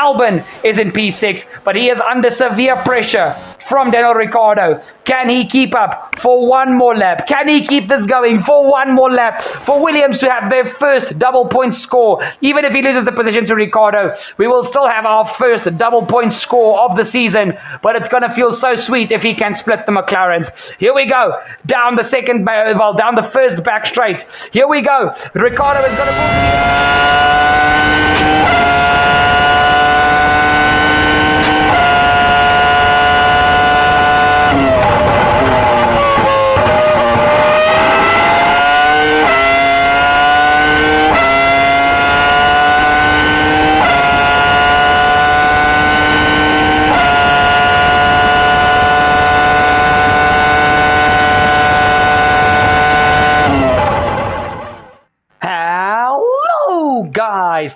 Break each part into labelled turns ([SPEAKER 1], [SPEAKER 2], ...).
[SPEAKER 1] Albon is in P6, but he is under severe pressure from Daniel Ricciardo. Can he keep up for one more lap? Can he keep this going for one more lap? For Williams to have their first double point score. Even if he loses the position to Ricciardo, we will still have our first double point score of the season. But it's going to feel so sweet if he can split the McLarens. Here we go. Down the first back straight. Here we go. Ricciardo is going to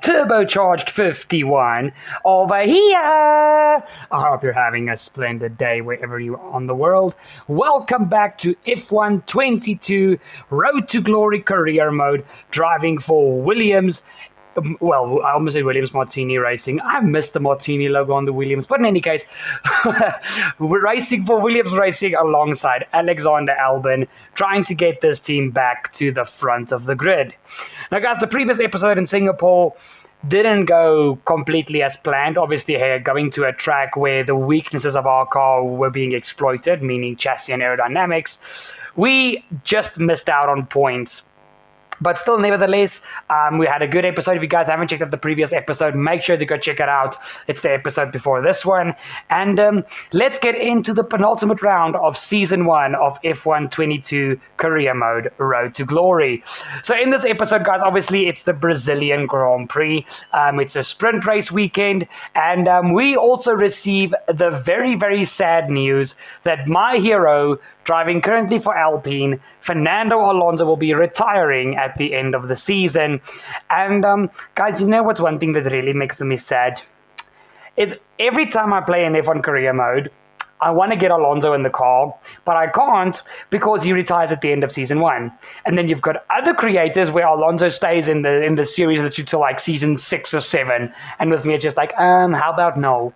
[SPEAKER 1] Turbocharged 51 over here. I hope you're having a splendid day wherever you are on the world. Welcome back to F122 Road to Glory career mode, driving for Williams. Well, I almost said Williams Martini Racing. I missed the Martini logo on the Williams, but in any case, we're racing for Williams Racing alongside Alexander Albon, trying to get this team back to the front of the grid. Now, guys, the previous episode in Singapore didn't go completely as planned. Obviously, going to a track where the weaknesses of our car were being exploited, meaning chassis and aerodynamics. We just missed out on points. But still, nevertheless, we had a good episode. If you guys haven't checked out the previous episode, make sure to go check it out. It's the episode before this one. And let's get into the penultimate round of Season 1 of F122 Career Mode Road to Glory. So in this episode, guys, obviously, it's the Brazilian Grand Prix. It's a sprint race weekend. And we also receive the very, very sad news that my hero, driving currently for Alpine, Fernando Alonso, will be retiring at the end of the season. And guys, you know what's one thing that really makes me sad? Is every time I play in F1 career mode, I want to get Alonso in the car, but I can't because he retires at the end of season 1. And then you've got other creators where Alonso stays in the series that you till like season 6 or 7. And with me, it's just like, how about no?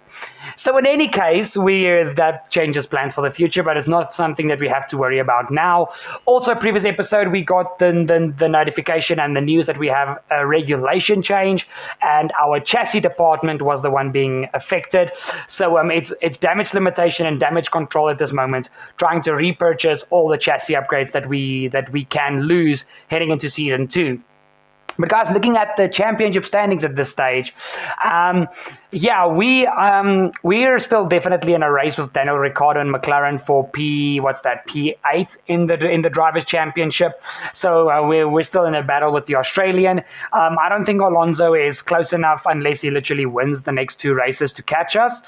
[SPEAKER 1] So in any case, that changes plans for the future, but it's not something that we have to worry about now. Also, previous episode, we got the notification and the news that we have a regulation change, and our chassis department was the one being affected. So it's damage limitation and damage control at this moment, trying to repurchase all the chassis upgrades that we can lose heading into season 2. But guys, looking at the championship standings at this stage, we are still definitely in a race with Daniel Ricciardo and McLaren for P8 in the drivers' championship. So we're still in a battle with the Australian. I don't think Alonso is close enough unless he literally wins the next 2 races to catch us.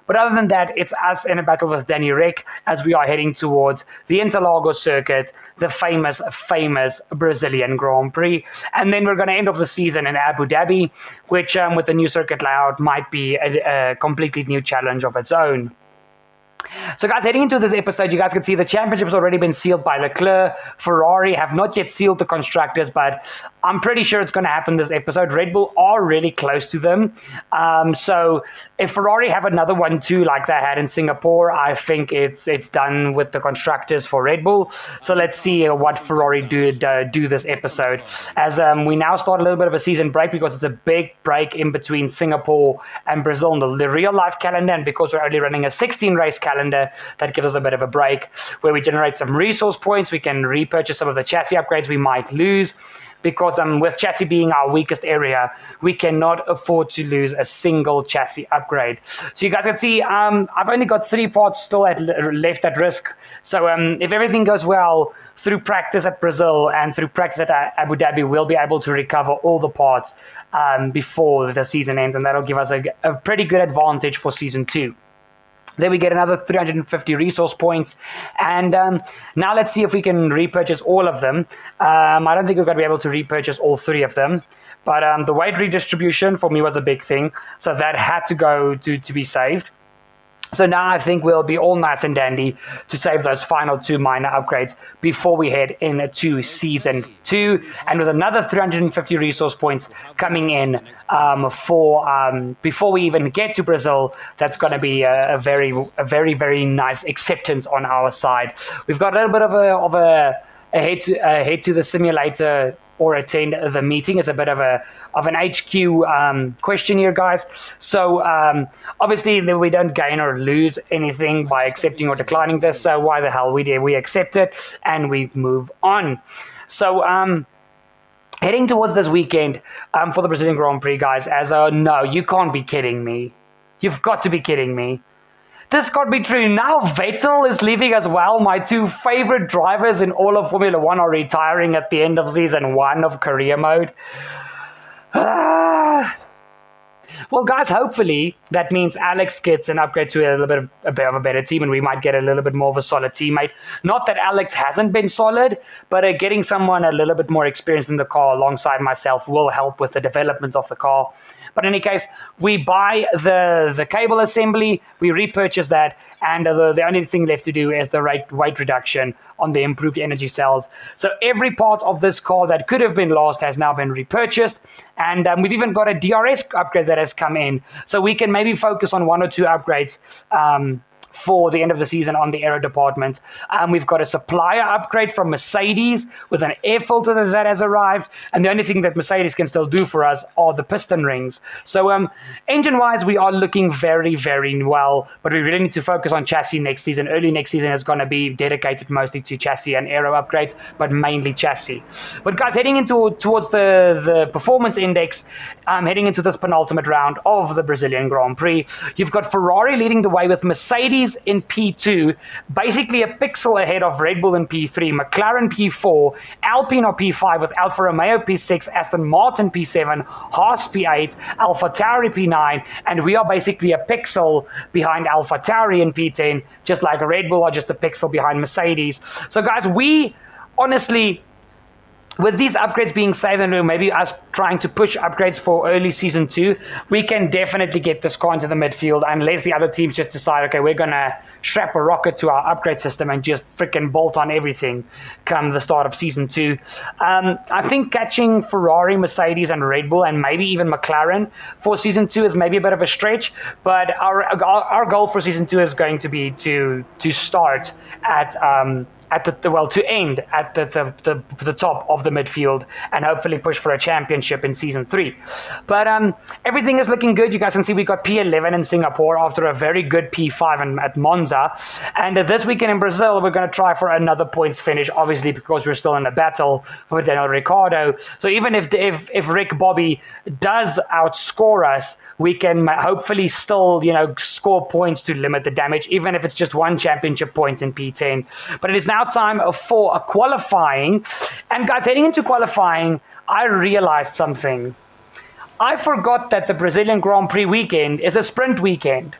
[SPEAKER 1] But other than that, it's us in a battle with Danny Rick as we are heading towards the Interlagos circuit, the famous Brazilian Grand Prix. And then we're going to end off the season in Abu Dhabi, which with the new circuit layout might be a completely new challenge of its own. So guys, heading into this episode, you guys can see the championship's already been sealed by Leclerc. Ferrari have not yet sealed the constructors, but I'm pretty sure it's going to happen this episode. Red Bull are really close to them. So if Ferrari have another one too, like they had in Singapore, I think it's done with the constructors for Red Bull. So let's see what Ferrari do this episode. As we now start a little bit of a season break because it's a big break in between Singapore and Brazil in the real life calendar, and because we're only running a 16 race calendar, that gives us a bit of a break where we generate some resource points. We can repurchase some of the chassis upgrades we might lose, because with chassis being our weakest area, we cannot afford to lose a single chassis upgrade. So you guys can see I've only got 3 parts still left at risk. So if everything goes well through practice at Brazil and through practice at Abu Dhabi, we'll be able to recover all the parts before the season ends, and that'll give us a pretty good advantage for season 2. Then we get another 350 resource points. And now let's see if we can repurchase all of them. I don't think we're going to be able to repurchase all 3 of them. But the weight redistribution for me was a big thing. So that had to go to be saved. So now I think we'll be all nice and dandy to save those final 2 minor upgrades before we head into Season 2. And with another 350 resource points coming in before we even get to Brazil, that's going to be a very, very nice acceptance on our side. We've got a little bit of a head to the simulator or attend the meeting. It's a bit of an HQ question here, guys. So obviously we don't gain or lose anything by accepting or declining this. So why the hell we accept it and we move on. So heading towards this weekend for the Brazilian Grand Prix, guys. No, you can't be kidding me. You've got to be kidding me. This can't be true. Now Vettel is leaving as well. My 2 favorite drivers in all of Formula 1 are retiring at the end of Season 1 of career mode. Well, guys, hopefully that means Alex gets an upgrade to a bit of a better team, and we might get a little bit more of a solid teammate. Not that Alex hasn't been solid, but getting someone a little bit more experienced in the car alongside myself will help with the development of the car. But in any case, we buy the cable assembly, we repurchase that, and the only thing left to do is the weight reduction on the improved energy cells. So every part of this car that could have been lost has now been repurchased, and we've even got a DRS upgrade that has come in. So we can maybe focus on 1 or 2 upgrades for the end of the season on the aero department. We've got a supplier upgrade from Mercedes with an air filter that has arrived, and the only thing that Mercedes can still do for us are the piston rings. So engine-wise, we are looking very, very well, but we really need to focus on chassis next season. Early next season is going to be dedicated mostly to chassis and aero upgrades, but mainly chassis. But guys, heading towards the performance index, heading into this penultimate round of the Brazilian Grand Prix, you've got Ferrari leading the way with Mercedes in P2, basically a pixel ahead of Red Bull in P3, McLaren P4, Alpine or P5 with Alfa Romeo P6, Aston Martin P7, Haas P8, AlphaTauri P9, and we are basically a pixel behind AlphaTauri in P10, just like Red Bull are just a pixel behind Mercedes. So guys, we honestly, with these upgrades being saved and maybe us trying to push upgrades for early Season 2, we can definitely get this car into the midfield unless the other teams just decide, okay, we're going to strap a rocket to our upgrade system and just freaking bolt on everything come the start of Season 2. I think catching Ferrari, Mercedes, and Red Bull, and maybe even McLaren for Season 2 is maybe a bit of a stretch, but our goal for Season 2 is going to be to start to end at the top of the midfield and hopefully push for a championship in Season 3. But everything is looking good. You guys can see we got P11 in Singapore after a very good P5 at Monza. And this weekend in Brazil, we're going to try for another points finish, obviously, because we're still in a battle for Daniel Ricciardo. So even if Rick Bobby does outscore us, we can hopefully still, score points to limit the damage, even if it's just 1 championship point in P10. But it is now time for a qualifying. And guys, heading into qualifying, I realized something. I forgot that the Brazilian Grand Prix weekend is a sprint weekend.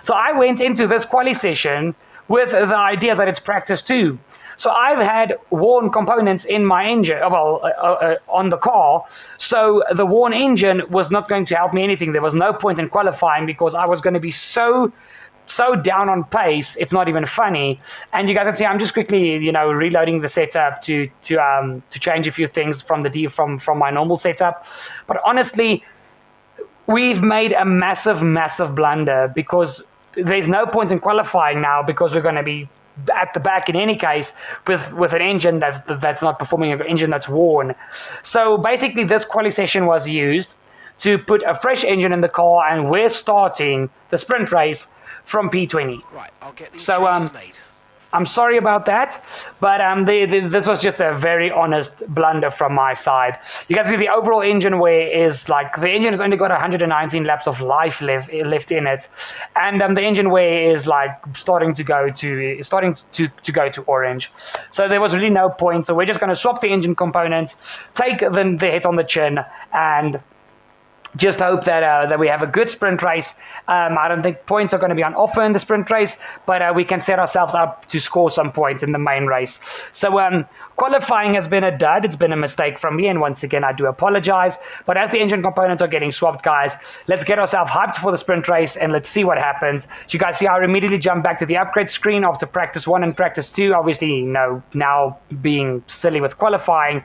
[SPEAKER 1] So I went into this quali session with the idea that it's practice 2. So I've had worn components in my engine, on the car. So the worn engine was not going to help me anything. There was no point in qualifying because I was going to be so down on pace. It's not even funny. And you guys can see I'm just quickly, reloading the setup to change a few things from my normal setup. But honestly, we've made a massive blunder because there's no point in qualifying now because we're going to be at the back in any case with an engine that's not performing, an engine that's worn. So basically this quali session was used to put a fresh engine in the car, and we're starting the sprint race from P20.
[SPEAKER 2] Right, I'll get these
[SPEAKER 1] so
[SPEAKER 2] made.
[SPEAKER 1] I'm sorry about that, but this was just a very honest blunder from my side. You guys see the overall engine wear is the engine has only got 119 laps of life left in it, and the engine wear is starting to go to orange. So there was really no point. So we're just going to swap the engine components, take the hit on the chin, and just hope that we have a good sprint race. I don't think points are going to be on offer in the sprint race, but we can set ourselves up to score some points in the main race. So qualifying has been a dud. It's been a mistake from me, and once again, I do apologize. But as the engine components are getting swapped, guys, let's get ourselves hyped for the sprint race, and let's see what happens. As you guys see, I immediately jump back to the upgrade screen after practice 1 and practice 2. Obviously, now being silly with qualifying,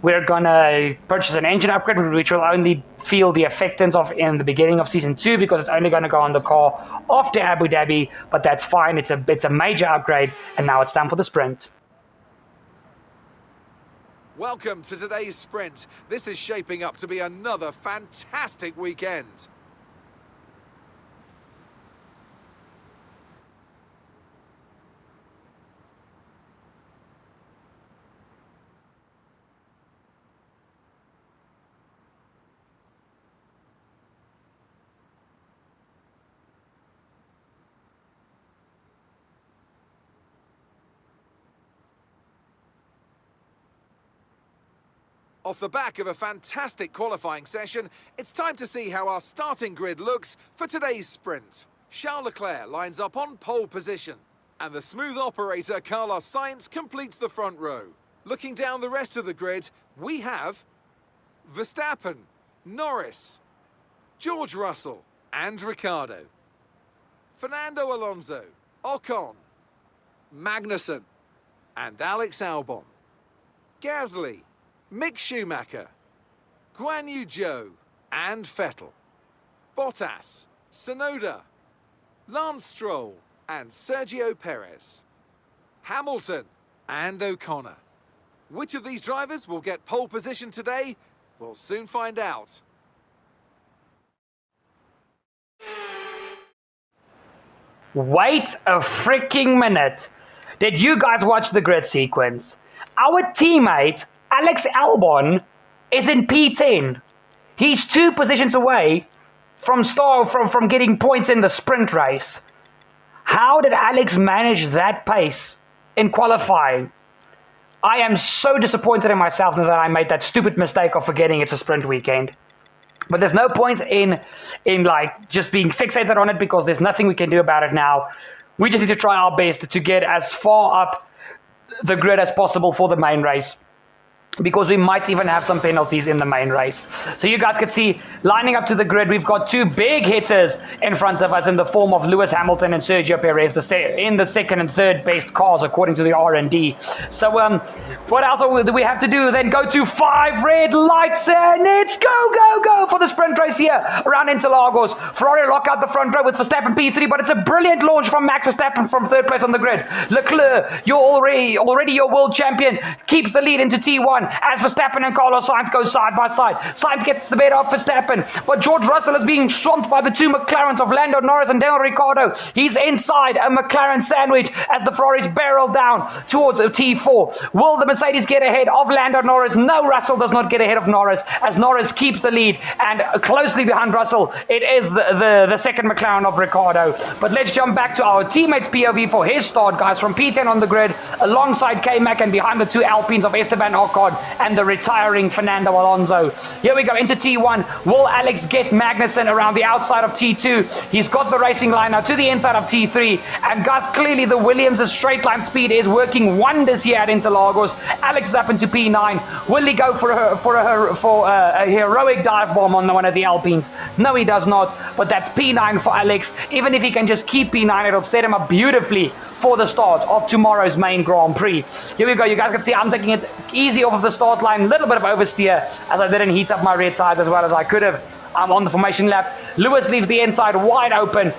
[SPEAKER 1] we're going to purchase an engine upgrade, which will only feel the effects of in the beginning of season 2, because it's only going to go on the car after Abu Dhabi, but that's fine. It's a major upgrade, and now it's time for the sprint.
[SPEAKER 2] Welcome to today's sprint. This is shaping up to be another fantastic weekend. Off the back of a fantastic qualifying session, it's time to see how our starting grid looks for today's sprint. Charles Leclerc lines up on pole position, and the smooth operator Carlos Sainz completes the front row. Looking down the rest of the grid, we have Verstappen, Norris, George Russell and Ricciardo, Fernando Alonso, Ocon, Magnussen and Alex Albon, Gasly, Mick Schumacher, Guan Yu Zhou and Vettel, Bottas, Tsunoda, Lance Stroll and Sergio Perez, Hamilton and O'Connor. Which of these drivers will get pole position today? We'll soon find out.
[SPEAKER 1] Wait a freaking minute. Did you guys watch the grid sequence? Our teammate Alex Albon is in P10. He's 2 positions away from getting points in the sprint race. How did Alex manage that pace in qualifying? I am so disappointed in myself now that I made that stupid mistake of forgetting it's a sprint weekend. But there's no point in like just being fixated on it, because there's nothing we can do about it now. We just need to try our best to get as far up the grid as possible for the main race, because we might even have some penalties in the main race. So you guys can see, lining up to the grid, we've got 2 big hitters in front of us in the form of Lewis Hamilton and Sergio Perez, in the second and third best cars according to the R&D. So what else do we have to do? Then go to 5 red lights, and let's go for the sprint race here around Interlagos. Ferrari lock out the front row with Verstappen P3, but it's a brilliant launch from Max Verstappen from 3rd place on the grid. Leclerc, you're already your world champion, keeps the lead into T1 as Verstappen and Carlos Sainz go side by side. Sainz gets the better of Verstappen, but George Russell is being swamped by the 2 McLarens of Lando Norris and Daniel Ricciardo. He's inside a McLaren sandwich as the Ferraris barrel down towards a T4. Will the Mercedes get ahead of Lando Norris? No, Russell does not get ahead of Norris, as Norris keeps the lead, and closely behind Russell, it is the second McLaren of Ricciardo. But let's jump back to our teammates' POV for his start, guys, from P10 on the grid, alongside K-Mac and behind the 2 Alpines of Esteban Ocon and the retiring Fernando Alonso. Here we go into T1. Will Alex get Magnussen around the outside of T2? He's got the racing line now to the inside of T3. And guys, clearly the Williams' straight line speed is working wonders here at Interlagos. Alex is up into P9. Will he go for a heroic dive bomb on one of the Alpines? No, he does not. But that's P9 for Alex. Even if he can just keep P9, it'll set him up beautifully for the start of tomorrow's main Grand Prix. Here we go. You guys can see I'm taking it easy off of the start line. A little bit of oversteer as I didn't heat up my rear tires as well as I could have. I'm on the formation lap. Lewis leaves the inside wide open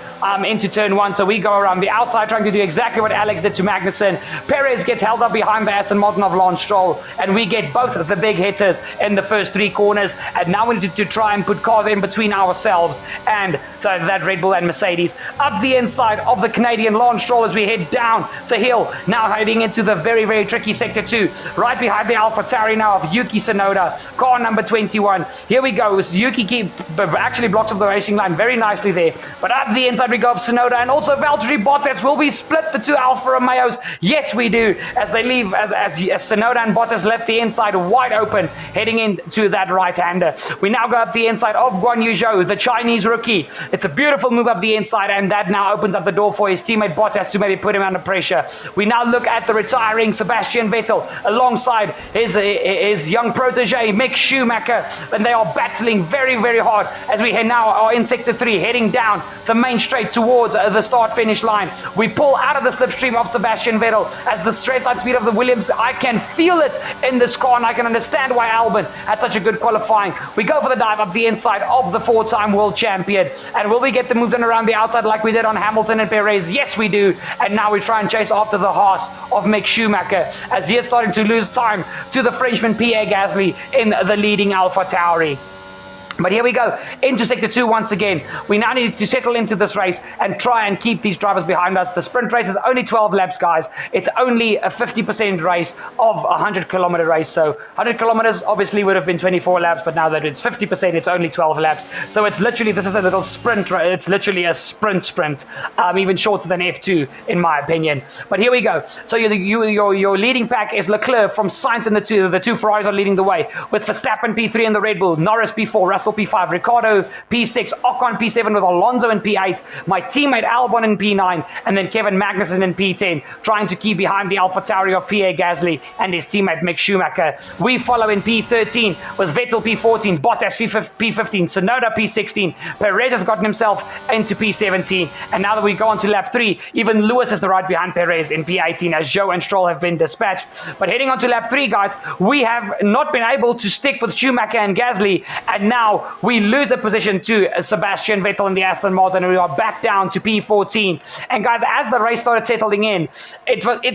[SPEAKER 1] into turn 1. So we go around the outside trying to do exactly what Alex did to Magnussen. Perez gets held up behind the Aston Martin of Lance Stroll. And we get both of the big hitters in the first 3 corners. And now we need to try and put cars in between ourselves and that Red Bull and Mercedes. Up the inside of the Canadian Lance Stroll as we head down the hill. Now heading into the very, very tricky sector 2. Right behind the AlphaTauri now of Yuki Tsunoda. Car number 21. Here we go. Yuki but actually blocks up the racing line very nicely there. But at the inside we go of Tsunoda and also Valtteri Bottas. Will we split the two Alfa Romeos? Yes, we do. As they leave, as Tsunoda and Bottas left the inside wide open, heading into that right-hander. We now go up the inside of Guan Yu Zhou, the Chinese rookie. It's a beautiful move up the inside, and that now opens up the door for his teammate Bottas to maybe put him under pressure. We now look at the retiring Sebastian Vettel alongside his young protege Mick Schumacher, and they are battling very, very hard as we now are in Sector 3, heading down the main straight towards the start-finish line. We pull out of the slipstream of Sebastian Vettel as the straight line speed of the Williams. I can feel it in this car, and I can understand why Albon had such a good qualifying. We go for the dive up the inside of the four-time world champion. And will we get the move done around the outside like we did on Hamilton and Perez? Yes, we do. And now we try and chase after the Haas of Mick Schumacher as he is starting to lose time to the Frenchman Pierre Gasly in the leading AlphaTauri. But here we go, into Sector 2 once again. We now need to settle into this race and try and keep these drivers behind us. The sprint race is only 12 laps, guys. It's only a 50% race of a 100-kilometer race. So 100 kilometers obviously would have been 24 laps, but now that it's 50%, it's only 12 laps. So it's literally, this is a little sprint, it's literally a sprint, even shorter than F2, in my opinion. But here we go. So your leading pack is Leclerc from Sainz, and the two Ferraris are leading the way, with Verstappen P3 in the Red Bull, Norris P4, Russell P5, Ricardo P6, Ocon P7 with Alonso in P8, my teammate Albon in P9, and then Kevin Magnussen in P10, trying to keep behind the AlphaTauri of Pierre Gasly and his teammate Mick Schumacher. We follow in P13 with Vettel P14, Bottas P15, Tsunoda P16, Perez has gotten himself into P17, and now that we go on to lap 3, even Lewis is right behind Perez in P18 as Zhou and Stroll have been dispatched. But heading on to lap 3, guys, we have not been able to stick with Schumacher and Gasly, and now we lose a position to Sebastian Vettel in the Aston Martin, and we are back down to P14. And guys, as the race started settling in,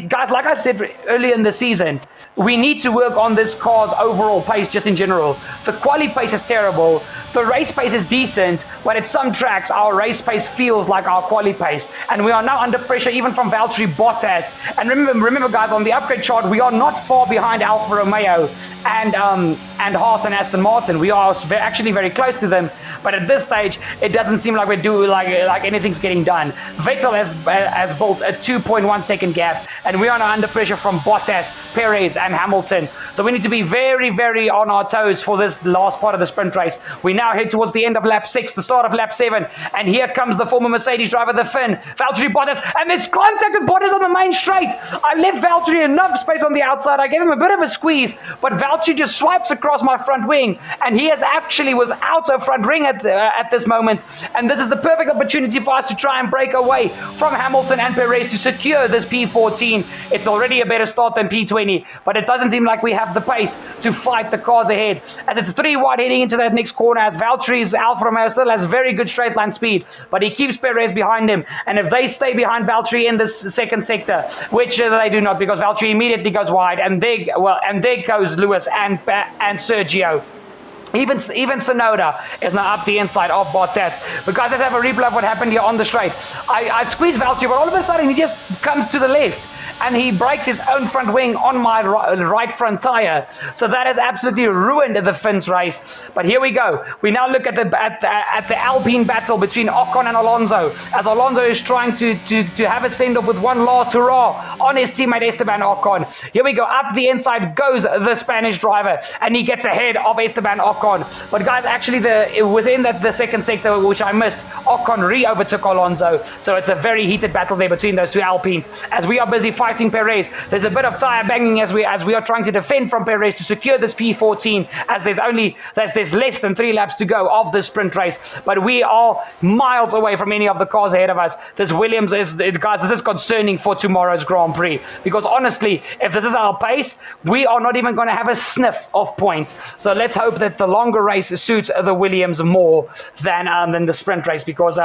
[SPEAKER 1] guys, like I said earlier in the season, we need to work on this car's overall pace just in general. The quali pace is terrible. The race pace is decent, but at some tracks, our race pace feels like our quali pace. And we are now under pressure even from Valtteri Bottas. And remember guys, on the upgrade chart, we are not far behind Alfa Romeo and Haas and Aston Martin. We are actually very close to them. But at this stage, it doesn't seem like like anything's getting done. Vettel has built a 2.1 second gap, and we are now under pressure from Bottas, Perez, and Hamilton. So we need to be very, very on our toes for this last part of the sprint race. We now head towards the end of lap 6, the start of lap 7, and here comes the former Mercedes driver, the Finn, Valtteri Bottas, and there's contact with Bottas on the main straight. I left Valtteri enough space on the outside. I gave him a bit of a squeeze, but Valtteri just swipes across my front wing, and he is actually without a front ring at this moment, and this is the perfect opportunity for us to try and break away from Hamilton and Perez to secure this P14. It's already a better start than P20, but it doesn't seem like we have the pace to fight the cars ahead, as it's 3 wide heading into that next corner, as Valtteri's Alfa Romeo still has very good straight line speed, but he keeps Perez behind him, and if they stay behind Valtteri in this second sector, which they do not, because Valtteri immediately goes wide, and there goes Lewis and Sergio. Even Tsunoda is now up the inside of Bottas. But guys, let's have a replay of what happened here on the straight. I squeezed Valtteri, but all of a sudden he just comes to the left, and he breaks his own front wing on my right front tire. So that has absolutely ruined the Finn's race. But here we go. We now look at the Alpine battle between Ocon and Alonso, as Alonso is trying to have a send-off with one last hurrah on his teammate Esteban Ocon. Here we go. Up the inside goes the Spanish driver, and he gets ahead of Esteban Ocon. But guys, actually within the second sector, which I missed, Ocon re-overtook Alonso. So it's a very heated battle there between those two Alpines, as we are busy fighting Perez. There's a bit of tire banging as we are trying to defend from Perez to secure this P14, as there's less than 3 laps to go of the sprint race, but we are miles away from any of the cars ahead of us. This Williams guys, this is concerning for tomorrow's Grand Prix, because honestly, if this is our pace, we are not even going to have a sniff of points. So let's hope that the longer race suits the Williams more than the sprint race, because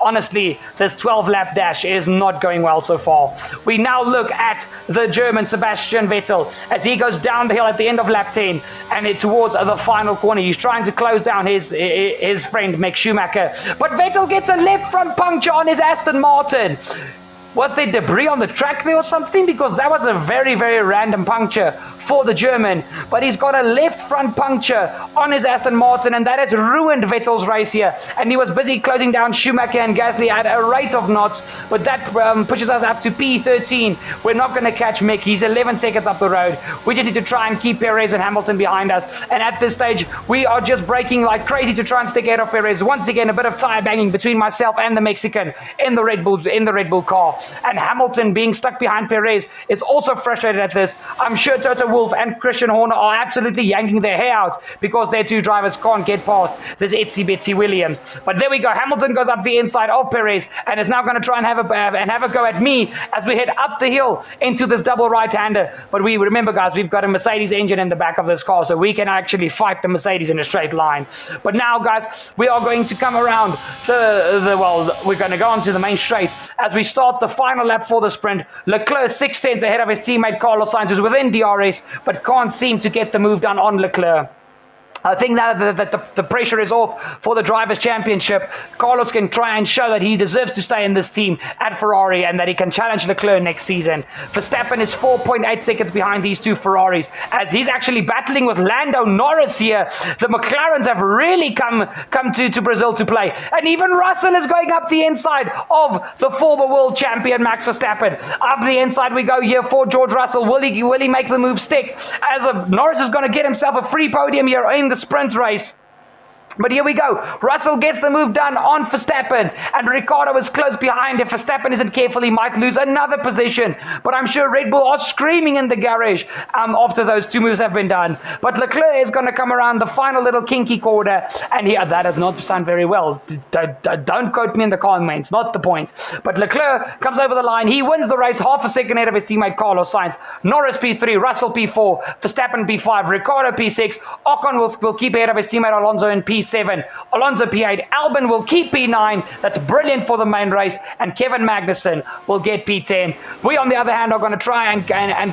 [SPEAKER 1] honestly, this 12 lap dash is not going well so far. We now look at the German Sebastian Vettel as he goes down the hill at the end of lap 10 and towards the final corner. He's trying to close down his friend Mick Schumacher, but Vettel gets a left front puncture on his Aston Martin. Was there debris on the track there or something? Because that was a very, very random puncture for the German, but he's got a left front puncture on his Aston Martin, and that has ruined Vettel's race here. And he was busy closing down Schumacher and Gasly at a rate of knots, but that pushes us up to P13. We're not going to catch Mick. He's 11 seconds up the road. We just need to try and keep Perez and Hamilton behind us. And at this stage, we are just braking like crazy to try and stick ahead of Perez. Once again, a bit of tire banging between myself and the Mexican in the Red Bull car. And Hamilton being stuck behind Perez is also frustrated at this. I'm sure Toto Wolff and Christian Horner are absolutely yanking their hair out because their two drivers can't get past this itsy bitsy Williams. But there we go. Hamilton goes up the inside of Perez and is now going to try and have a go at me as we head up the hill into this double right-hander. But we remember, guys, we've got a Mercedes engine in the back of this car, so we can actually fight the Mercedes in a straight line. But now, guys, we are going to come around we're going to go onto the main straight as we start the final lap for the sprint. Leclerc 6 tenths ahead of his teammate Carlos Sainz, who's within DRS, but can't seem to get the move done on Leclerc. I think now that the pressure is off for the Drivers' Championship, Carlos can try and show that he deserves to stay in this team at Ferrari and that he can challenge Leclerc next season. Verstappen is 4.8 seconds behind these two Ferraris as he's actually battling with Lando Norris here. The McLarens have really come to Brazil to play. And even Russell is going up the inside of the former world champion Max Verstappen. Up the inside we go here for George Russell. Will he make the move stick? As Norris is going to get himself a free podium here in the sprint race. But here we go. Russell gets the move done on Verstappen, and Ricciardo is close behind. If Verstappen isn't careful, he might lose another position. But I'm sure Red Bull are screaming in the garage after those two moves have been done. But Leclerc is going to come around the final little kinky corner, and here, that does not sound very well. Don't quote me in the comments, not the point. But Leclerc comes over the line. He wins the race half a second ahead of his teammate Carlos Sainz. Norris P3, Russell P4, Verstappen P5, Ricciardo P6. Ocon will keep ahead of his teammate Alonso in P7. Alonso P8, Albon will keep P9, that's brilliant for the main race, and Kevin Magnussen will get P10. We, on the other hand, are going to try and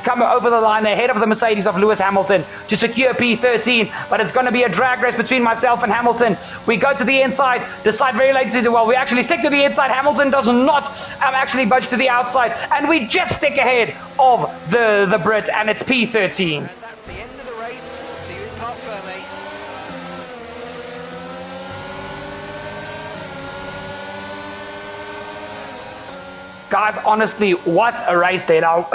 [SPEAKER 1] come over the line ahead of the Mercedes of Lewis Hamilton to secure P13, but it's going to be a drag race between myself and Hamilton. We go to the inside, decide very late to do well. We actually stick to the inside. Hamilton does not actually budge to the outside, and we just stick ahead of the Brit, and it's P13.
[SPEAKER 3] And that's the end of the race. We'll see you in Parc Ferme.
[SPEAKER 1] Guys, honestly, what a race there. Now,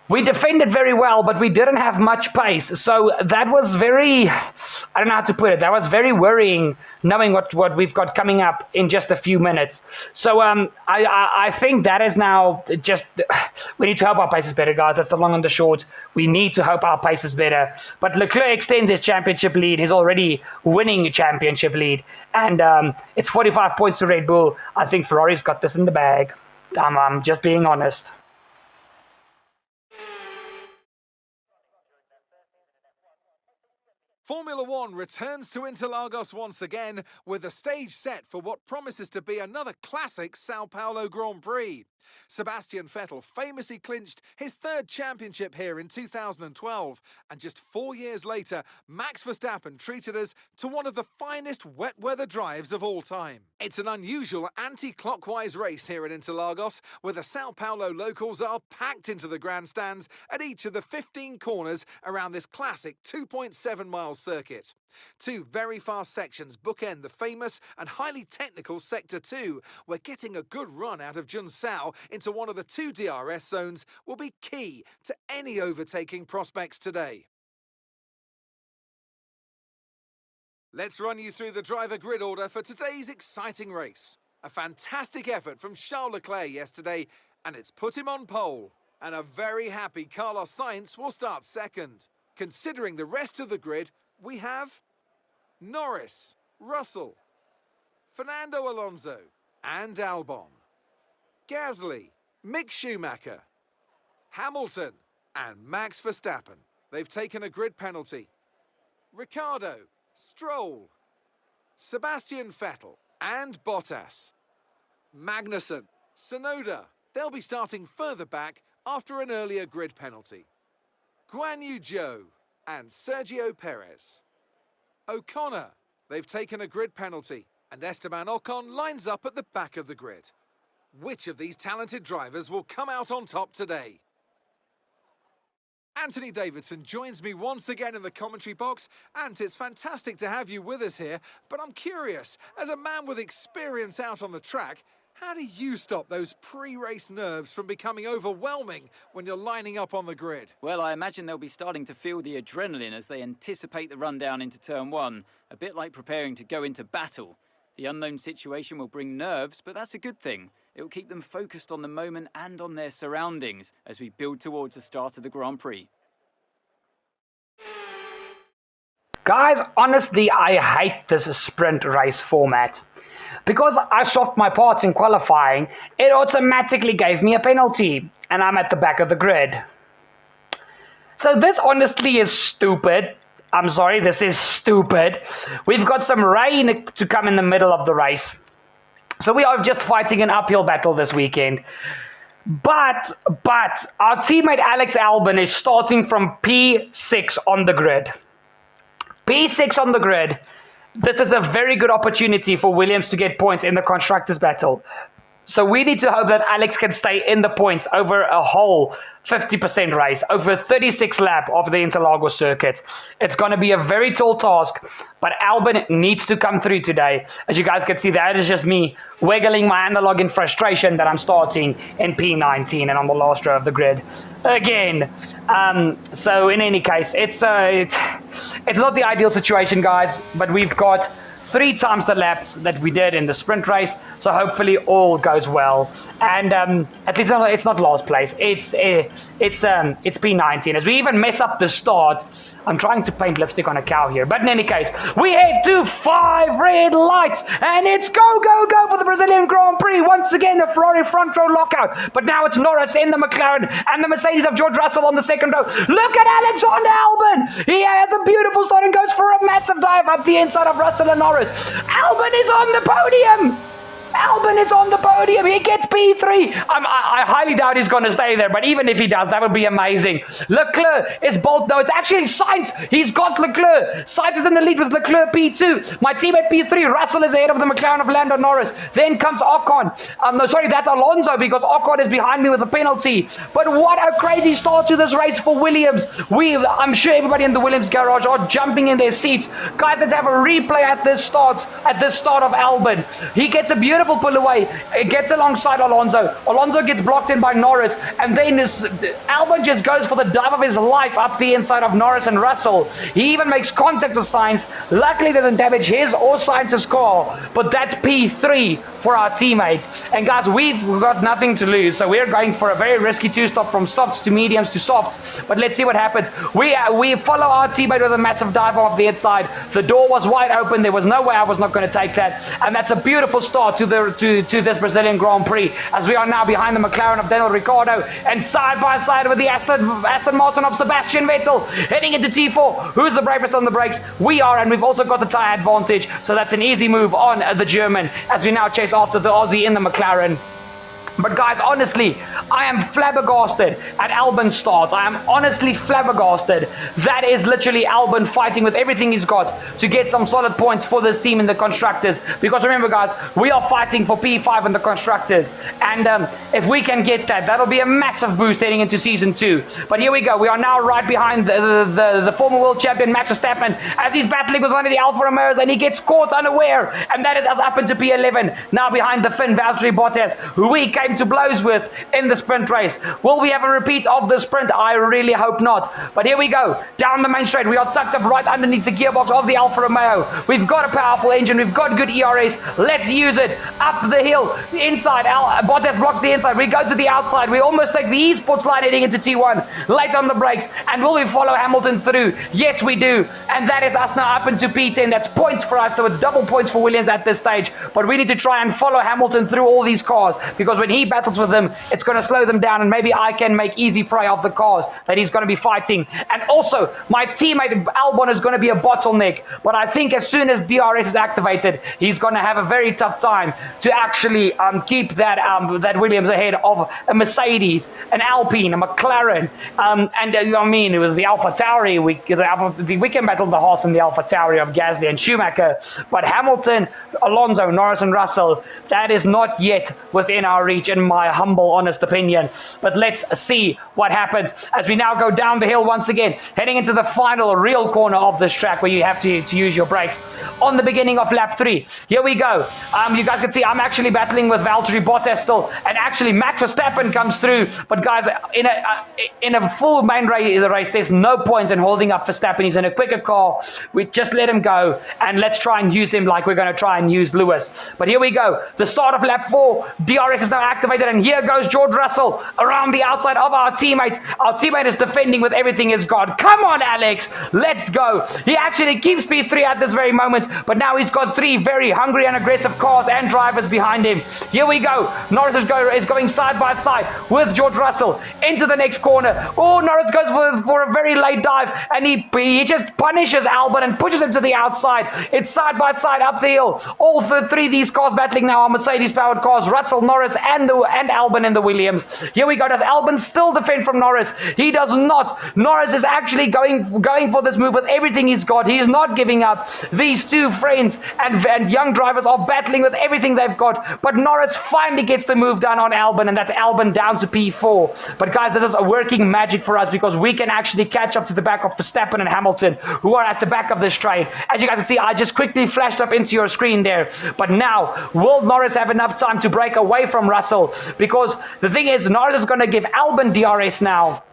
[SPEAKER 1] we defended very well, but we didn't have much pace. So that was very, I don't know how to put it, that was very worrying, knowing what we've got coming up in just a few minutes. So I think that is now just, we need to hope our pace is better, guys. That's the long and the short. We need to hope our pace is better. But Leclerc extends his championship lead, his already winning championship lead. And it's 45 points to Red Bull. I think Ferrari's got this in the bag. I'm just being honest.
[SPEAKER 2] Formula One returns to Interlagos once again with the stage set for what promises to be another classic Sao Paulo Grand Prix. Sebastian Vettel famously clinched his third championship here in 2012, and just 4 years later, Max Verstappen treated us to one of the finest wet weather drives of all time. It's an unusual anti-clockwise race here at Interlagos, where the Sao Paulo locals are packed into the grandstands at each of the 15 corners around this classic 2.7-mile circuit. Two very fast sections bookend the famous and highly technical Sector 2, where getting a good run out of Junsao into one of the two DRS zones will be key to any overtaking prospects today. Let's run you through the driver grid order for today's exciting race. A fantastic effort from Charles Leclerc yesterday, and it's put him on pole. And a very happy Carlos Sainz will start second. Considering the rest of the grid, we have Norris, Russell, Fernando Alonso and Albon, Gasly, Mick Schumacher, Hamilton and Max Verstappen. They've taken a grid penalty. Ricciardo, Stroll, Sebastian Vettel and Bottas. Magnussen, Tsunoda. They'll be starting further back after an earlier grid penalty. Guan Yu Zhou and Sergio Perez. O'Connor, they've taken a grid penalty, and Esteban Ocon lines up at the back of the grid. Which of these talented drivers will come out on top today? Anthony Davidson joins me once again in the commentary box. Ant, it's fantastic to have you with us here, but I'm curious, as a man with experience out on the track, how do you stop those pre-race nerves from becoming overwhelming when you're lining up on the grid?
[SPEAKER 4] Well, I imagine they'll be starting to feel the adrenaline as they anticipate the rundown into turn one, a bit like preparing to go into battle. The unknown situation will bring nerves, but that's a good thing. It will keep them focused on the moment and on their surroundings as we build towards the start of the Grand Prix.
[SPEAKER 1] Guys, honestly, I hate this sprint race format. Because I swapped my parts in qualifying, it automatically gave me a penalty, and I'm at the back of the grid. So this honestly is stupid. I'm sorry, this is stupid. We've got some rain to come in the middle of the race. So we are just fighting an uphill battle this weekend. But our teammate Alex Albon is starting from P6 on the grid. P6 on the grid. This is a very good opportunity for Williams to get points in the Constructors' battle. So we need to hope that Alex can stay in the points over a whole 50% race, over 36 lap of the Interlagos circuit. It's going to be a very tall task, but Albon needs to come through today. As you guys can see, that is just me wiggling my analog in frustration that I'm starting in P19 and on the last row of the grid again. So in any case, it's not the ideal situation, guys, but we've got 3 times the laps that we did in the sprint race, so hopefully all goes well. And at least it's not last place. It's P19. As we even mess up the start, I'm trying to paint lipstick on a cow here. But in any case, we head to 5 red lights, and it's go, go, go for the Brazilian Grand Prix. Once again, a Ferrari front row lockout. But now it's Norris in the McLaren, and the Mercedes of George Russell on the second row. Look at Alexander Albon. He has a beautiful start and goes for a massive dive up the inside of Russell and Norris. Albon is on the podium. Albon is on the podium. He gets P3. I highly doubt he's going to stay there, but even if he does, that would be amazing. Leclerc is bolt. No, it's actually Sainz. He's got Leclerc. Sainz is in the lead with Leclerc P2. My team at P3. Russell is ahead of the McLaren of Lando Norris. Then comes Ocon. No, sorry, that's Alonso because Ocon is behind me with a penalty. But what a crazy start to this race for Williams. I'm sure everybody in the Williams garage are jumping in their seats. Guys, let's have a replay at this start of Albon. He gets a beautiful pull away. It gets alongside Alonso. Alonso gets blocked in by Norris, and then Albon just goes for the dive of his life up the inside of Norris and Russell. He even makes contact with Sainz. Luckily, doesn't damage his or Sainz's car, but that's P3 for our teammate. And guys, we've got nothing to lose, so we're going for a very risky 2-stop from softs to mediums to softs. But let's see what happens. We follow our teammate with a massive dive off the inside. The door was wide open. There was no way I was not going to take that, and that's a beautiful start to this Brazilian Grand Prix, as we are now behind the McLaren of Daniel Ricciardo and side by side with the Aston Martin of Sebastian Vettel, heading into T4. Who's the bravest on the brakes? We are, and we've also got the tyre advantage, so that's an easy move on the German as we now chase after the Aussie in the McLaren. But guys, honestly, I am flabbergasted at Albon's start. I am honestly flabbergasted. That is literally Albon fighting with everything he's got to get some solid points for this team in the Constructors. Because remember, guys, we are fighting for P5 in the Constructors. And if we can get that, that'll be a massive boost heading into Season 2. But here we go. We are now right behind the former world champion, Max Verstappen, as he's battling with one of the Alfa Romeos, and he gets caught unaware. And that is us up into P11. Now behind the Finn, Valtteri Bottas, who we came to blows with in the sprint race. Will we have a repeat of the sprint? I really hope not. But here we go. Down the main straight. We are tucked up right underneath the gearbox of the Alfa Romeo. We've got a powerful engine. We've got good ERS. Let's use it. Up the hill. Inside. Bottas blocks the inside. We go to the outside. We almost take the esports line heading into T1. Late on the brakes. And will we follow Hamilton through? Yes, we do. And that is us now up into P10. That's points for us. So it's double points for Williams at this stage. But we need to try and follow Hamilton through all these cars, because when he battles with them, it's going to slow them down, and maybe I can make easy prey of the cars that he's going to be fighting. And also, my teammate Albon is going to be a bottleneck, but I think as soon as DRS is activated, he's going to have a very tough time to actually keep that Williams ahead of a Mercedes, an Alpine, a McLaren, I mean, with the AlphaTauri, we can battle the Haas and the AlphaTauri of Gasly and Schumacher, but Hamilton, Alonso, Norris and Russell, that is not yet within our reach, in my humble, honest opinion. But let's see what happens as we now go down the hill once again, heading into the final real corner of this track where you have to use your brakes. On the beginning of lap 3, here we go. You guys can see I'm actually battling with Valtteri Bottas still, and actually Max Verstappen comes through. But guys, in a full main race, there's no point in holding up Verstappen. He's in a quicker car. We just let him go, and let's try and use him like we're going to try and use Lewis. But here we go. The start of lap 4. DRS is now activated, and here goes George Russell around the outside of our teammate. Our teammate is defending with everything he's got. Come on, Alex. Let's go. He actually keeps P3 at this very moment, but now he's got 3 very hungry and aggressive cars and drivers behind him. Here we go. Norris is going side by side with George Russell into the next corner. Oh, Norris goes for a very late dive, and he just punishes Albon and pushes him to the outside. It's side by side up the hill. All 3 of these cars battling now are Mercedes-powered cars. Russell, Norris, and Albon in the Williams. Here we go. Does Albon still defend from Norris? He does not. Norris is actually going for this move with everything he's got. He's not giving up. These 2 friends and young drivers are battling with everything they've got. But Norris finally gets the move done on Albon, and that's Albon down to P4. But guys, this is a working magic for us because we can actually catch up to the back of Verstappen and Hamilton, who are at the back of this train. As you guys can see, I just quickly flashed up into your screen there. But now, will Norris have enough time to break away from Russell? Because the thing is, Norris is going to give Albon DRS now.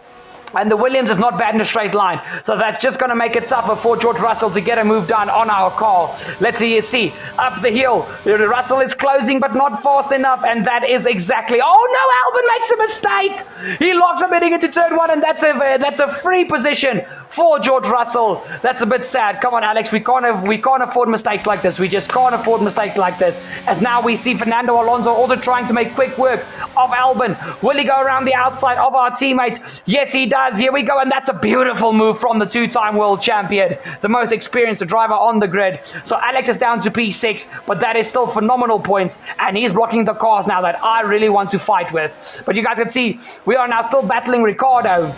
[SPEAKER 1] And the Williams is not bad in a straight line. So that's just going to make it tougher for George Russell to get a move done on our car. Let's see. Up the hill. Russell is closing, but not fast enough. And that is exactly... Oh, no! Albon makes a mistake! He locks him heading into turn 1. And that's a free position for George Russell. That's a bit sad. Come on, Alex. We can't afford mistakes like this. We just can't afford mistakes like this. As now we see Fernando Alonso also trying to make quick work of Albon. Will he go around the outside of our teammate? Yes, he does. Here we go, and that's a beautiful move from the 2-time world champion, the most experienced driver on the grid. So Alex is down to P6, but that is still phenomenal points, and he's blocking the cars now that I really want to fight with. But you guys can see, we are now still battling Ricardo.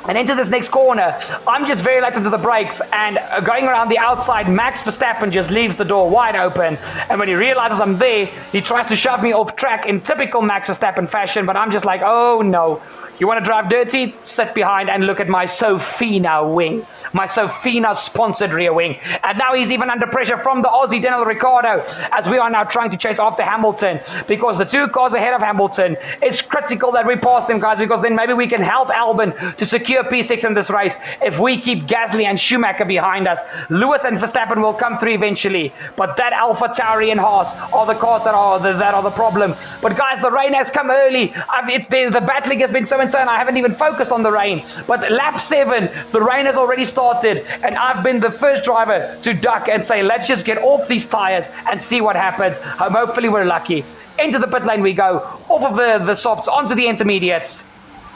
[SPEAKER 1] And into this next corner, I'm just very late into the brakes, and going around the outside, Max Verstappen just leaves the door wide open. And when he realizes I'm there, he tries to shove me off track in typical Max Verstappen fashion, but I'm just like, oh no. You want to drive dirty? Sit behind and look at my Sofina wing. My Sofina sponsored rear wing. And now he's even under pressure from the Aussie Daniel Ricciardo, as we are now trying to chase after Hamilton, because the 2 cars ahead of Hamilton, it's critical that we pass them, guys, because then maybe we can help Albon to secure P6 in this race if we keep Gasly and Schumacher behind us. Lewis and Verstappen will come through eventually, but that Alpha Tauri and Haas are the cars that are the problem. But guys, the rain has come early. The battling has been so insane, I haven't even focused on the rain. But lap 7, the rain has already started, and I've been the first driver to duck and say, let's just get off these tires and see what happens. Hopefully we're lucky. Into the pit lane we go, off of the softs, onto the intermediates.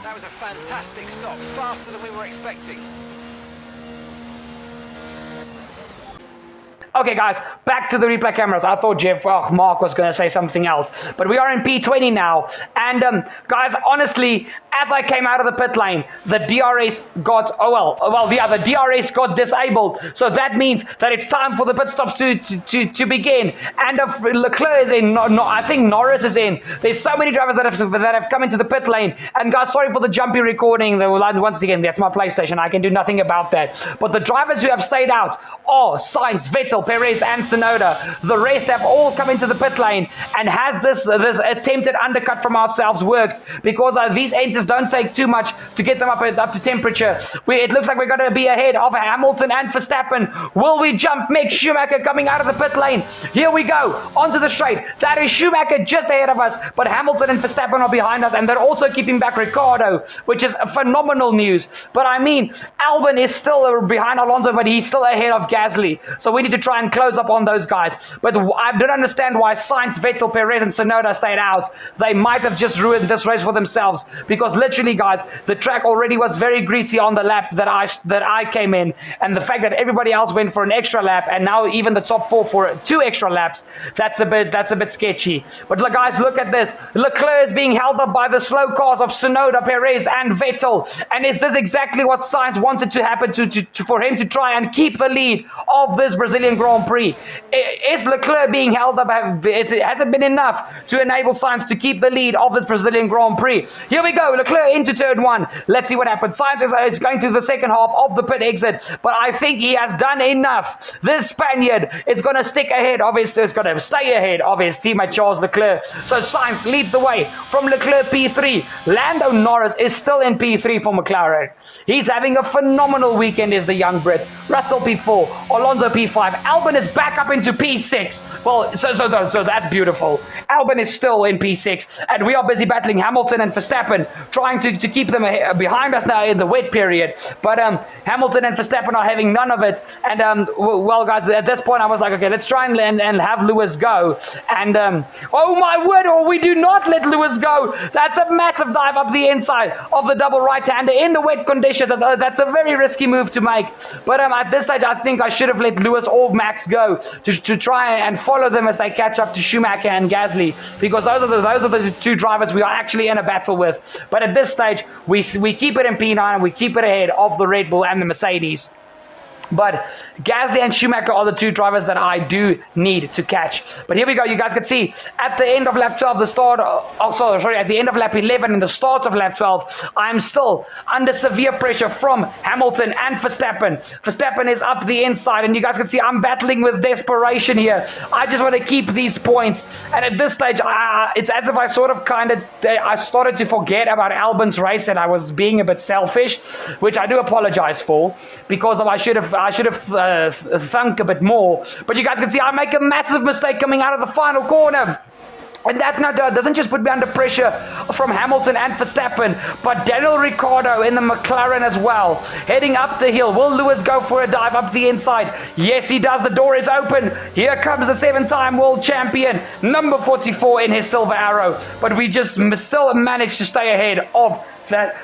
[SPEAKER 3] That was a fantastic stop, faster than we were expecting.
[SPEAKER 1] Okay, guys, back to the replay cameras. I thought Mark was going to say something else. But we are in P20 now. And, guys, honestly, as I came out of the pit lane, the DRS got, the DRS got disabled. So that means that it's time for the pit stops to begin. And if Leclerc is in, I think Norris is in. There's so many drivers that have come into the pit lane. And, guys, sorry for the jumpy recording. Once again, that's my PlayStation. I can do nothing about that. But the drivers who have stayed out are Sainz, Vettel, Perez, and Tsunoda. The rest have all come into the pit lane. And has this attempted undercut from ourselves worked? Because these enters don't take too much to get them up to temperature. It looks like we're going to be ahead of Hamilton and Verstappen. Will we jump Mick Schumacher coming out of the pit lane? Here we go, onto the straight. That is Schumacher just ahead of us, but Hamilton and Verstappen are behind us, and they're also keeping back Ricciardo, which is phenomenal news. But I mean, Albon is still behind Alonso, but he's still ahead of Gasly. So we need to try and close up on those guys. But I don't understand why Sainz, Vettel, Perez, and Tsunoda stayed out. They might have just ruined this race for themselves, because literally, guys, the track already was very greasy on the lap that I came in, and the fact that everybody else went for an extra lap, and now even the top 4 for 2 extra laps, that's a bit sketchy. But guys, look at this. Leclerc is being held up by the slow cars of Tsunoda, Perez, and Vettel. And is this exactly what Sainz wanted to happen for him to try and keep the lead of this Brazilian Grand Prix? Is Leclerc being held up? Has it been enough to enable Sainz to keep the lead of this Brazilian Grand Prix? Here we go. Leclerc into turn 1. Let's see what happens. Sainz is going through the second half of the pit exit, but I think he has done enough. This Spaniard is going to stick ahead of his, is going to stay ahead of his teammate Charles Leclerc. So Sainz leads the way from Leclerc P3. Lando Norris is still in P3 for McLaren. He's having a phenomenal weekend, is the young Brit. Russell P4, Alonso P5. Albon is back up into P6. Well, so that's beautiful. Albon is still in P6, and we are busy battling Hamilton and Verstappen, trying to keep them behind us now in the wet period. But Hamilton and Verstappen are having none of it. And well, guys, at this point I was like, okay, let's try and have Lewis go. And oh my word, we do not let Lewis go. That's a massive dive up the inside of the double right-hander in the wet conditions. That's a very risky move to make. But at this stage, I think I should have let Lewis or Max go to try and follow them as they catch up to Schumacher and Gasly, because those are the two drivers we are actually in a battle with. But at this stage, we keep it in P9 and we keep it ahead of the Red Bull and the Mercedes. But Gasly and Schumacher are the two drivers that I do need to catch. But here we go. You guys can see at the end of lap 12, at the end of lap 11 and the start of lap 12, I'm still under severe pressure from Hamilton and Verstappen. Verstappen is up the inside, and you guys can see I'm battling with desperation here. I just want to keep these points. And at this stage, it's as if I I started to forget about Albon's race, and I was being a bit selfish, which I do apologize for, because I should have thunk a bit more. But you guys can see I make a massive mistake coming out of the final corner. And that now doesn't just put me under pressure from Hamilton and Verstappen, but Daniel Ricciardo in the McLaren as well. Heading up the hill. Will Lewis go for a dive up the inside? Yes, he does. The door is open. Here comes the 7-time world champion, number 44 in his silver arrow. But we just still managed to stay ahead of that.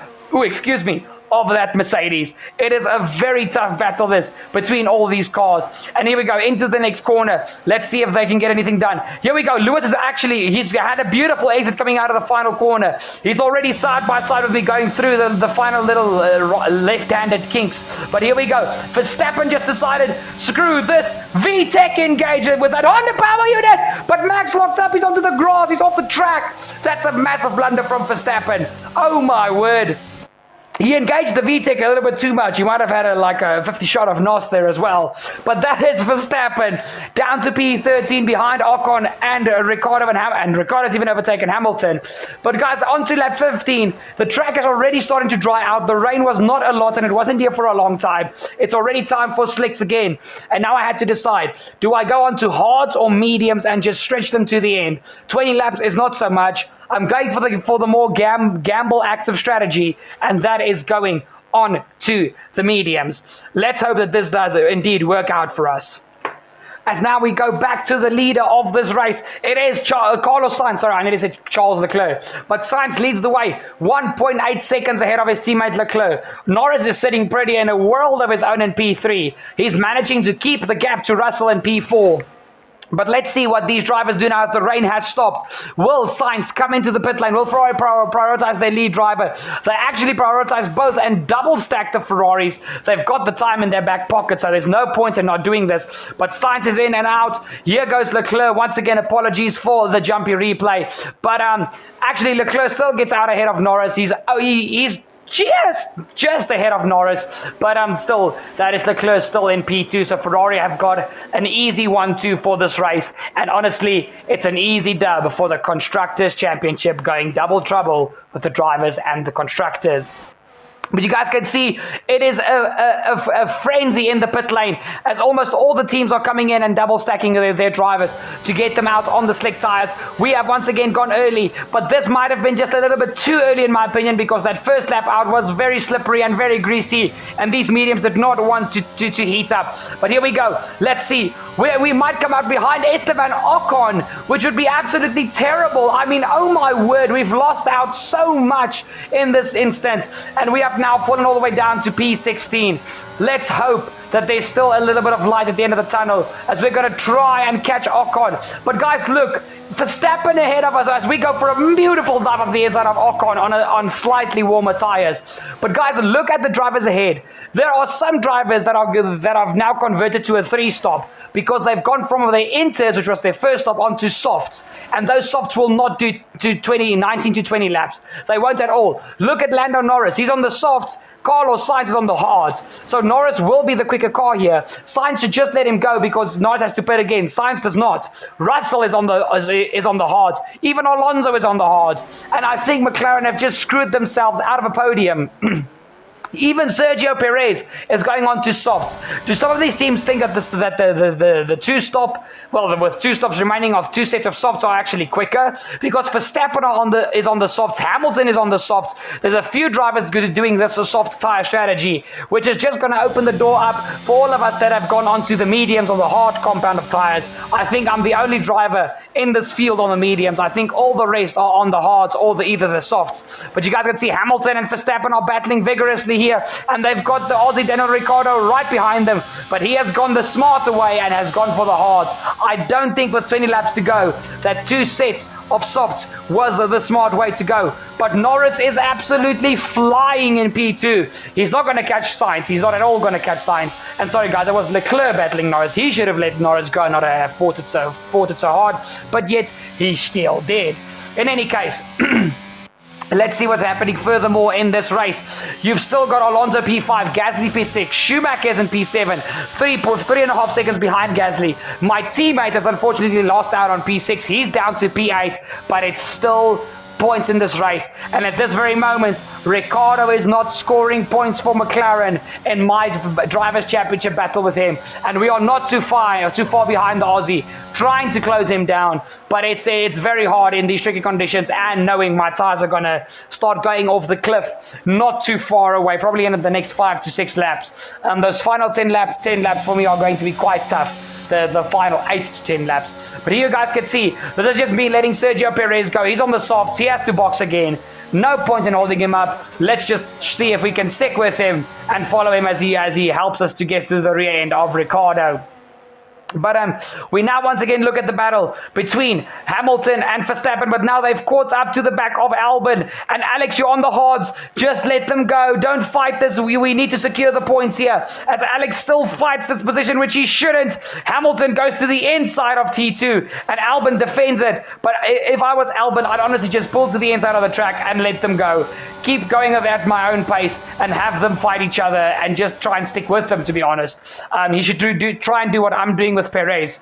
[SPEAKER 1] Of that Mercedes. It is a very tough battle this between all these cars. And here we go into the next corner. Let's see if they can get anything done. Here we go. Lewis he's had a beautiful exit coming out of the final corner. He's already side by side with me going through the final little left-handed kinks. But here we go. Verstappen just decided, screw this VTEC engagement with that Honda power unit. But Max locks up. He's onto the grass. He's off the track. That's a massive blunder from Verstappen. Oh my word. He engaged the VTEC a little bit too much. He might have had a 50 shot of NOS there as well. But that is Verstappen down to P13 behind Ocon and Ricciardo, and Ricciardo's even overtaken Hamilton. But guys, on to lap 15. The track is already starting to dry out. The rain was not a lot and it wasn't here for a long time. It's already time for slicks again. And now I had to decide, do I go on to hards or mediums and just stretch them to the end? 20 laps is not so much. I'm going for the more gamble active strategy, and that is going on to the mediums. Let's hope that this does indeed work out for us. As now we go back to the leader of this race. It is Carlos Sainz. Sorry, I nearly said Charles Leclerc. But Sainz leads the way, 1.8 seconds ahead of his teammate Leclerc. Norris is sitting pretty in a world of his own in P3. He's managing to keep the gap to Russell in P4. But let's see what these drivers do now as the rain has stopped. Will Sainz come into the pit lane? Will Ferrari prioritize their lead driver? They actually prioritize both and double stack the Ferraris. They've got the time in their back pocket, so there's no point in not doing this. But Sainz is in and out. Here goes Leclerc. Once again, apologies for the jumpy replay. But actually, Leclerc still gets out ahead of Norris. He's just ahead of Norris, but still, that is Leclerc still in P2, so Ferrari have got an easy 1-2 for this race, and honestly, it's an easy dub for the Constructors' Championship, going double trouble with the drivers and the constructors. But you guys can see it is a frenzy in the pit lane as almost all the teams are coming in and double stacking their drivers to get them out on the slick tires. We have once again gone early, but this might have been just a little bit too early in my opinion, because that first lap out was very slippery and very greasy, and these mediums did not want to heat up. But here we go. Let's see. We might come out behind Esteban Ocon, which would be absolutely terrible. I mean, oh my word, we've lost out so much in this instance, and we have now fallen all the way down to P16. Let's hope that there's still a little bit of light at the end of the tunnel as we're going to try and catch Ocon. But guys, look, Verstappen ahead of us as we go for a beautiful dive of the inside of Ocon on slightly warmer tires. But guys, look at the drivers ahead. There are some drivers that have now converted to a 3-stop because they've gone from their inters, which was their first stop, onto softs. And those softs will not do 19 to 20 laps. They won't at all. Look at Lando Norris. He's on the softs. Carlos Sainz is on the hards. So Norris will be the quicker car here. Sainz should just let him go because Norris has to pit again. Sainz does not. Russell is on the hards. Even Alonso is on the hards. And I think McLaren have just screwed themselves out of a podium. Even Sergio Perez is going on to softs. Do some of these teams think that the 2-stop, well, with 2 stops remaining of 2 sets of softs are actually quicker? Because Verstappen is on the softs, Hamilton is on the softs. There's a few drivers doing this soft tire strategy, which is just going to open the door up for all of us that have gone onto the mediums or the hard compound of tires. I think I'm the only driver in this field on the mediums. I think all the rest are on the hards or either the softs. But you guys can see Hamilton and Verstappen are battling vigorously here, and they've got the Aussie Daniel Ricciardo right behind them, but he has gone the smarter way and has gone for the hards. I don't think with 20 laps to go that 2 sets of softs was the smart way to go. But Norris is absolutely flying in P2. He's not going to catch Sainz. He's not at all going to catch Sainz. And sorry guys, it was Leclerc battling Norris. He should have let Norris go, not have fought it so hard, but yet he still did. In any case, let's see what's happening furthermore in this race. You've still got Alonso P5, Gasly P6, Schumacher's in P7, 3.5 seconds behind Gasly. My teammate has unfortunately lost out on P6. He's down to P8, but it's still points in this race. And at this very moment, Ricciardo is not scoring points for McLaren in my Drivers' Championship battle with him. And we are not too far behind the Aussie, trying to close him down. But it's very hard in these tricky conditions, and knowing my tires are going to start going off the cliff not too far away, probably in the next 5 to 6 laps. Those final 10 laps for me are going to be quite tough. The final 8 to 10 laps. But here you guys can see, this is just me letting Sergio Perez go. He's on the softs. He has to box again. No point in holding him up. Let's just see if we can stick with him and follow him as he helps us to get to the rear end of Ricciardo. But we now once again look at the battle between Hamilton and Verstappen, but now they've caught up to the back of Albon. And Alex, you're on the hards. Just let them go. Don't fight this. We need to secure the points here. As Alex still fights this position, which he shouldn't. Hamilton goes to the inside of T2, and Albon defends it. But if I was Albon, I'd honestly just pull to the inside of the track and let them go. Keep going at my own pace and have them fight each other and just try and stick with them, to be honest. You should try and do what I'm doing with Perez,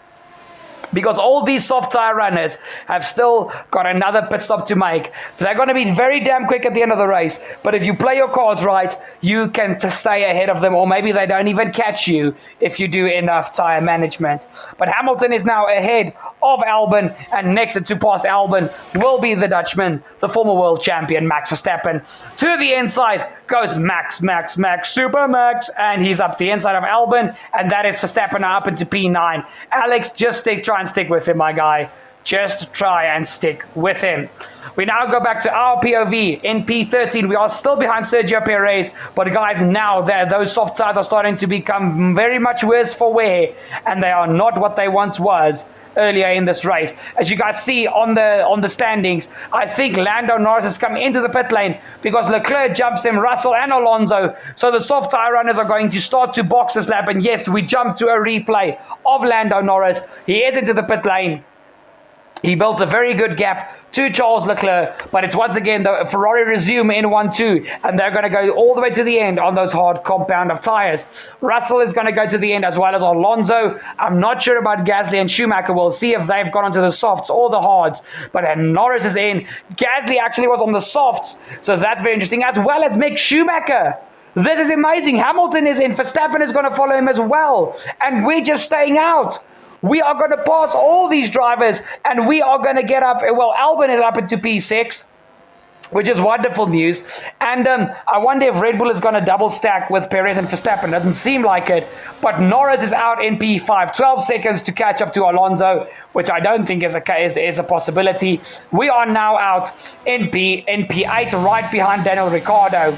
[SPEAKER 1] because all these soft tire runners have still got another pit stop to make. They're going to be very damn quick at the end of the race, but if you play your cards right, you can stay ahead of them, or maybe they don't even catch you if you do enough tire management. But Hamilton is now ahead of Albon, and next to pass Albon will be the Dutchman, the former world champion Max Verstappen. To the inside goes Max, Super Max, and he's up the inside of Albon, and that is Verstappen now up into P9. Alex, just try and stick with him, my guy. Just try and stick with him. We now go back to our POV in P13. We are still behind Sergio Perez, but guys, now those soft tires are starting to become very much worse for wear, and they are not what they once was earlier in this race. As you guys see on the standings, I think Lando Norris has come into the pit lane because Leclerc jumps him, Russell and Alonso. So the soft tire runners are going to start to box this lap. And yes, we jump to a replay of Lando Norris. He is into the pit lane. He built a very good gap to Charles Leclerc, but it's once again the Ferrari resume in 1-2, and they're going to go all the way to the end on those hard compound of tires. Russell is going to go to the end as well as Alonso. I'm not sure about Gasly and Schumacher. We'll see if they've gone onto the softs or the hards, but Norris is in. Gasly actually was on the softs, so that's very interesting, as well as Mick Schumacher. This is amazing. Hamilton is in. Verstappen is going to follow him as well, and we're just staying out. We are going to pass all these drivers, and we are going to get up. Well, Albon is up into P6, which is wonderful news. And I wonder if Red Bull is going to double stack with Perez and Verstappen. Doesn't seem like it. But Norris is out in P5, 12 seconds to catch up to Alonso, which I don't think is a possibility. We are now out in P8, right behind Daniel Ricciardo.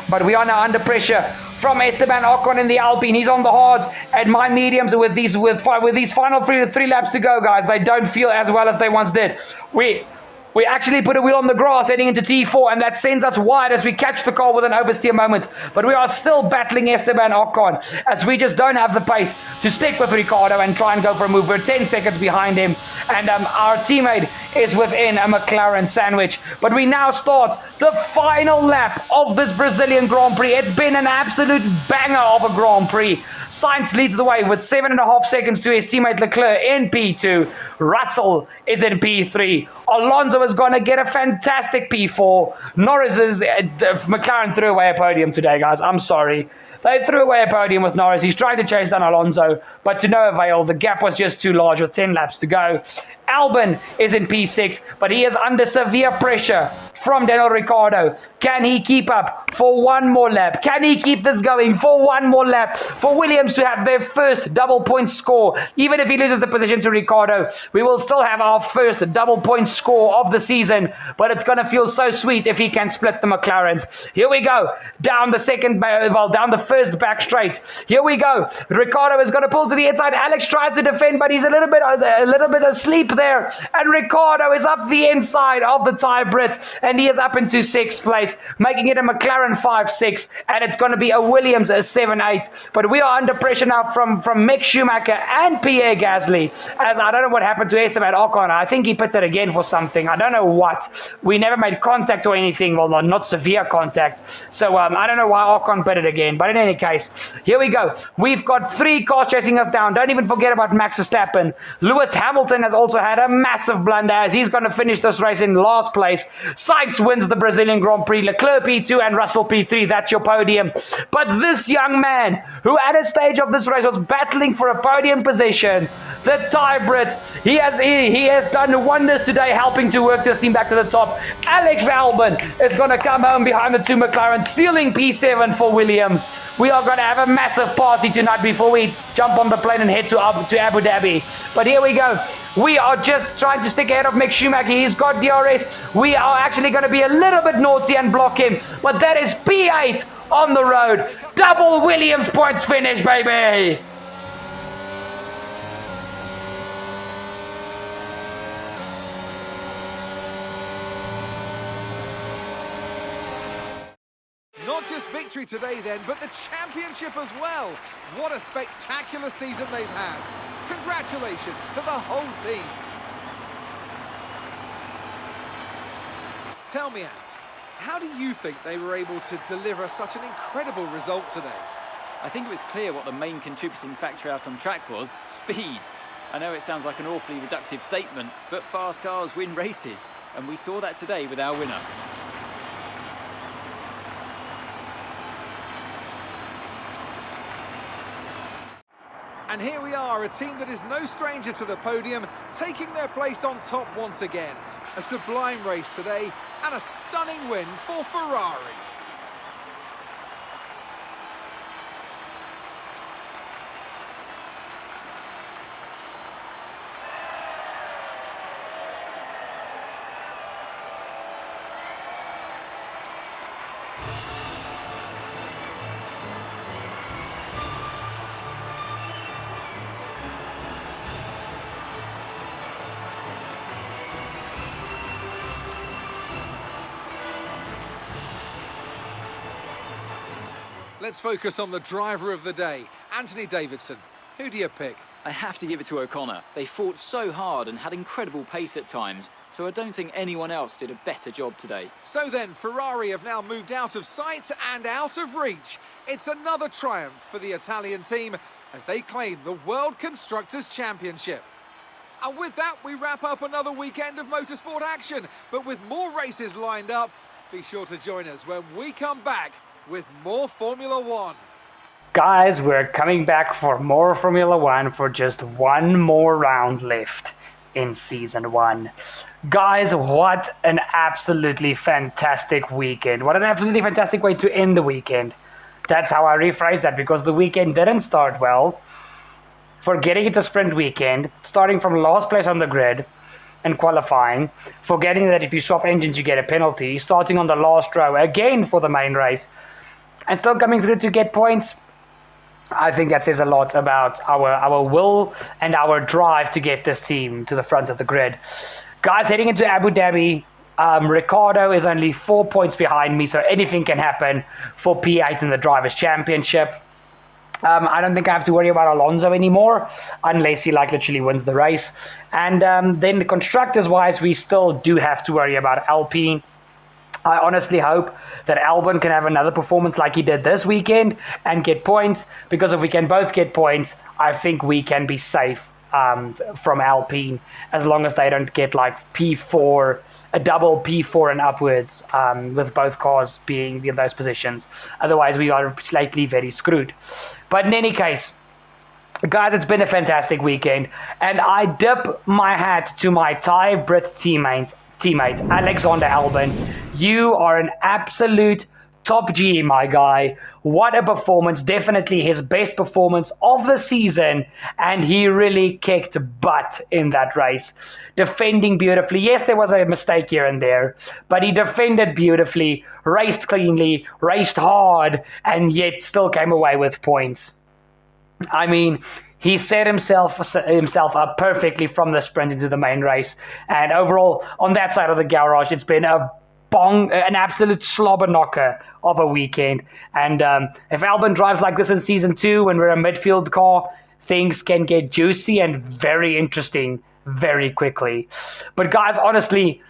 [SPEAKER 1] But we are now under pressure from Esteban Ocon in the Alpine. He's on the hards, and my mediums with these final three laps to go, guys. They don't feel as well as they once did. We actually put a wheel on the grass heading into T4, and that sends us wide as we catch the car with an oversteer moment. But we are still battling Esteban Ocon, as we just don't have the pace to stick with Ricciardo and try and go for a move. We're 10 seconds behind him, and our teammate is within a McLaren sandwich. But we now start the final lap of this Brazilian Grand Prix. It's been an absolute banger of a Grand Prix. Sainz leads the way with 7.5 seconds to his teammate Leclerc in P2. Russell is in P3. Alonso is going to get a fantastic P4. Norris's McLaren threw away a podium today, guys. I'm sorry. They threw away a podium with Norris. He's trying to chase down Alonso, but to no avail. The gap was just too large with 10 laps to go. Albon is in P6, but he is under severe pressure from Daniel Ricciardo. Can he keep up for one more lap? Can he keep this going for one more lap? For Williams to have their first double point score. Even if he loses the position to Ricciardo, we will still have our first double point score of the season. But it's going to feel so sweet if he can split the McLarens. Here we go. Down the first back straight. Here we go. Ricciardo is going to pull to the inside. Alex tries to defend, but he's a little bit asleep there. And Ricciardo is up the inside of the tie Brit, and he is up into 6th place, making it a McLaren 5-6, and it's going to be a Williams 7-8. But we are under pressure now from Mick Schumacher and Pierre Gasly, as I don't know what happened to Esteban Ocon. I think he pitted again for something. I don't know what. We never made contact or anything. Well, not severe contact. So I don't know why Ocon pitted again. But in any case, here we go. We've got 3 cars chasing us down. Don't even forget about Max Verstappen. Lewis Hamilton has also had a massive blunder, as he's going to finish this race in last place. Sainz wins the Brazilian Grand Prix. Leclerc P2 and Russell P3. That's your podium. But this young man, who at a stage of this race was battling for a podium position, the tie Brit, he has done wonders today, helping to work this team back to the top. Alex Albon is going to come home behind the 2 McLarens, sealing P7 for Williams. We are going to have a massive party tonight before we jump on the plane and head to Abu Dhabi. But here we go. We are just trying to stick ahead of Mick Schumacher. He's got DRS. We are actually going to be a little bit naughty and block him. But that is P8 on the road. Double Williams points finish, baby.
[SPEAKER 2] Not just victory today then, but the championship as well. What a spectacular season they've had. Congratulations to the whole team. Tell me, Ant, how do you think they were able to deliver such an incredible result today?
[SPEAKER 4] I think it was clear what the main contributing factor out on track was: speed. I know it sounds like an awfully reductive statement, but fast cars win races, and we saw that today with our winner.
[SPEAKER 2] And here we are, a team that is no stranger to the podium, taking their place on top once again. A sublime race today, and a stunning win for Ferrari. Let's focus on the driver of the day, Anthony Davidson. Who do you pick?
[SPEAKER 4] I have to give it to O'Connor. They fought so hard and had incredible pace at times, so I don't think anyone else did a better job today.
[SPEAKER 2] So then, Ferrari have now moved out of sight and out of reach. It's another triumph for the Italian team as they claim the World Constructors' Championship. And with that, we wrap up another weekend of motorsport action. But with more races lined up, be sure to join us when we come back with more Formula One.
[SPEAKER 1] Guys, we're coming back for more Formula One for just one more round left in Season 1. Guys, what an absolutely fantastic weekend. What an absolutely fantastic way to end the weekend. That's how I rephrase that, because the weekend didn't start well. Forgetting it's a sprint weekend, starting from last place on the grid and qualifying, forgetting that if you swap engines you get a penalty, starting on the last row again for the main race, and still coming through to get points. I think that says a lot about our will and our drive to get this team to the front of the grid. Guys, heading into Abu Dhabi, Ricardo is only 4 points behind me, so anything can happen for P8 in the Drivers' Championship. I don't think I have to worry about Alonso anymore, unless he literally wins the race. And then the constructors-wise, we still do have to worry about Alpine. I honestly hope that Albon can have another performance like he did this weekend and get points, because if we can both get points, I think we can be safe from Alpine, as long as they don't get P4, a double P4 and upwards, with both cars being in those positions. Otherwise, we are slightly very screwed. But in any case, guys, it's been a fantastic weekend, and I dip my hat to my Thai Brit teammate Alexander Albon. You are an absolute top G, my guy. What a performance. Definitely his best performance of the season, and he really kicked butt in that race. Defending beautifully. Yes, there was a mistake here and there, but he defended beautifully, raced cleanly, raced hard, and yet still came away with points. I mean, he set himself up perfectly from the sprint into the main race. And overall, on that side of the garage, it's been an absolute slobber knocker of a weekend. And if Albon drives like this in Season 2, when we're a midfield car, things can get juicy and very interesting very quickly. But guys, honestly,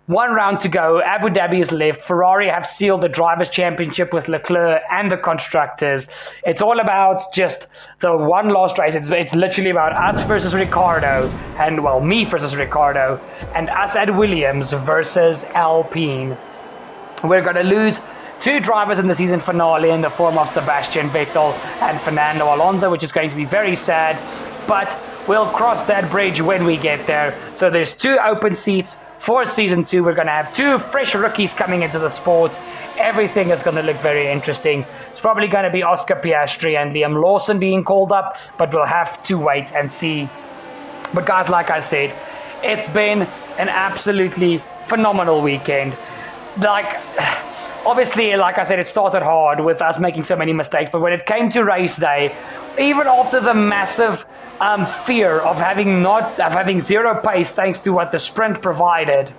[SPEAKER 1] one round to go. Abu Dhabi is left. Ferrari have sealed the Drivers' Championship with Leclerc and the Constructors. It's all about just the one last race. It's literally about us versus Ricardo, and well, me versus Ricardo, and us at Williams versus Alpine. We're going to lose 2 drivers in the season finale in the form of Sebastian Vettel and Fernando Alonso, which is going to be very sad, but we'll cross that bridge when we get there. So there's 2 open seats for Season 2. We're going to have 2 fresh rookies coming into the sport. Everything is going to look very interesting. It's probably going to be Oscar Piastri and Liam Lawson being called up, but we'll have to wait and see. But guys, like I said, it's been an absolutely phenomenal weekend. Obviously, like I said, it started hard with us making so many mistakes, but when it came to race day, even after the massive fear of having zero pace thanks to what the sprint provided,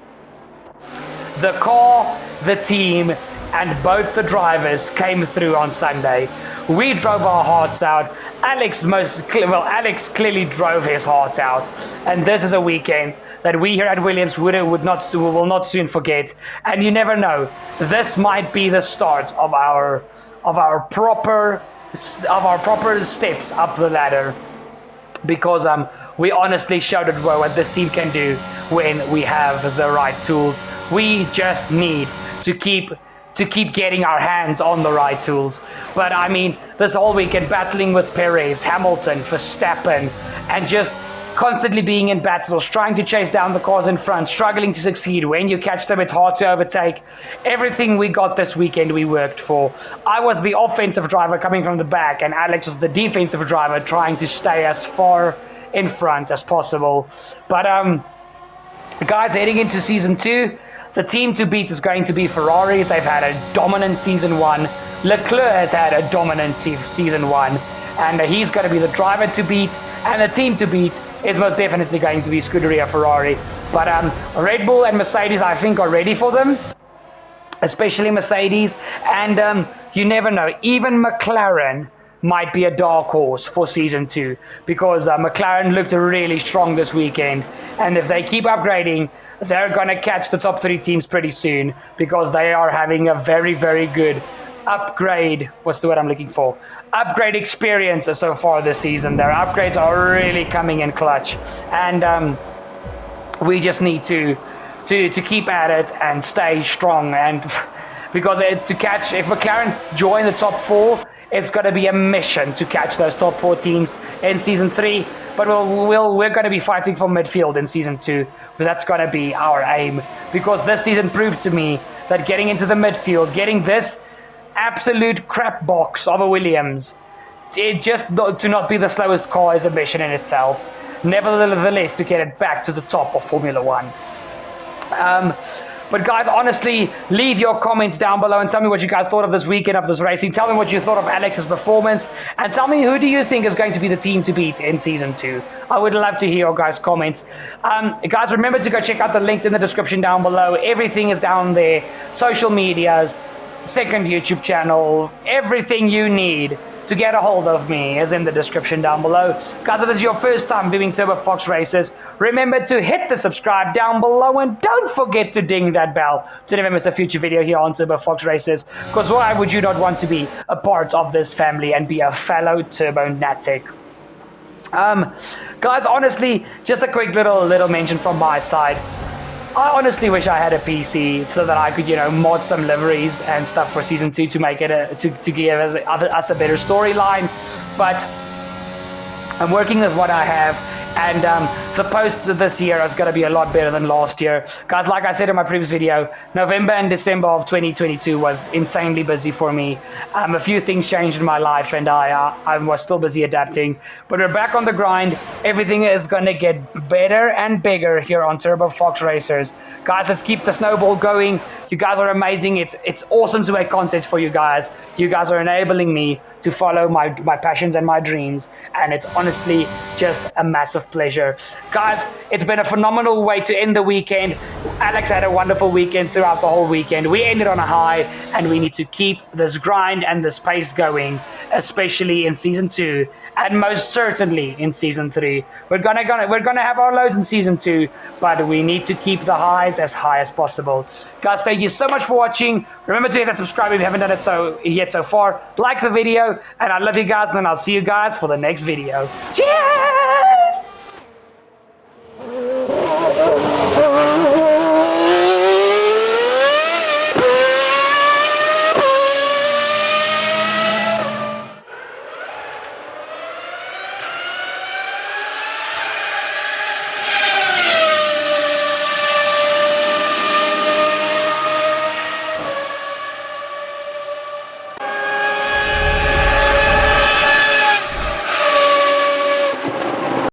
[SPEAKER 1] the car, the team, and both the drivers came through on Sunday. We drove our hearts out. Alex clearly drove his heart out, and this is a weekend that we here at Williams will not soon forget. And you never know, this might be the start of our proper steps up the ladder, because we honestly showed it what this team can do when we have the right tools. We just need to keep getting our hands on the right tools. But I mean, this whole weekend battling with Perez, Hamilton, Verstappen, and just constantly being in battles, trying to chase down the cars in front, struggling to succeed. When you catch them, it's hard to overtake. Everything we got this weekend, we worked for. I was the offensive driver coming from the back, and Alex was the defensive driver trying to stay as far in front as possible. But guys, heading into Season 2, the team to beat is going to be Ferrari. They've had a dominant Season 1. Leclerc has had a dominant Season 1. And he's going to be the driver to beat. And the team to beat is most definitely going to be Scuderia Ferrari. But Red Bull and Mercedes, I think, are ready for them. Especially Mercedes. And you never know. Even McLaren might be a dark horse for Season 2. Because McLaren looked really strong this weekend. And if they keep upgrading, they're going to catch the top 3 teams pretty soon, because they are having a very, very good upgrade. What's the word I'm looking for? Upgrade experience so far this season. Their upgrades are really coming in clutch. And we just need to keep at it and stay strong. And because if McLaren join the top 4, it's going to be a mission to catch those top 4 teams in Season 3. But we're going to be fighting for midfield in Season 2. But that's going to be our aim. Because this season proved to me that getting into the midfield, getting this absolute crap box of a Williams, it just to not be the slowest car is a mission in itself. Nevertheless, to get it back to the top of Formula 1. But guys, honestly, leave your comments down below and tell me what you guys thought of this weekend of this racing. Tell me what you thought of Alex's performance, and tell me who do you think is going to be the team to beat in Season 2. I would love to hear your guys' comments. Guys, remember to go check out the links in the description down below. Everything is down there. Social medias, second YouTube channel, everything you need to get a hold of me is in the description down below. Guys, if this is your first time viewing Turbo Fox Races, remember to hit the subscribe down below and don't forget to ding that bell to never miss a future video here on Turbo Fox Races, because why would you not want to be a part of this family and be a fellow Turbo Natic? Guys, honestly, just a quick little mention from my side. I honestly wish I had a PC so that I could, mod some liveries and stuff for Season 2 to make it to give us a better storyline. But I'm working with what I have, and the posts of this year is going to be a lot better than last year. Guys, like I said in my previous video, November and December of 2022 was insanely busy for me. A few things changed in my life, and I was still busy adapting. But we're back on the grind. Everything is going to get better and bigger here on Turbo Fox Racers. Guys, let's keep the snowball going. You guys are amazing. It's awesome to make content for you guys. You guys are enabling me to follow my passions and my dreams, and it's honestly just a massive pleasure. Guys, it's been a phenomenal way to end the weekend. Alex had a wonderful weekend throughout the whole weekend. We ended on a high, and we need to keep this grind and this pace going, especially in Season 2, and most certainly in Season 3. We're gonna have our lows in Season 2, but we need to keep the highs as high as possible. Guys, thank you so much for watching. Remember to hit that subscribe if you haven't done it yet so far. Like the video, and I love you guys, and I'll see you guys for the next video. Cheers!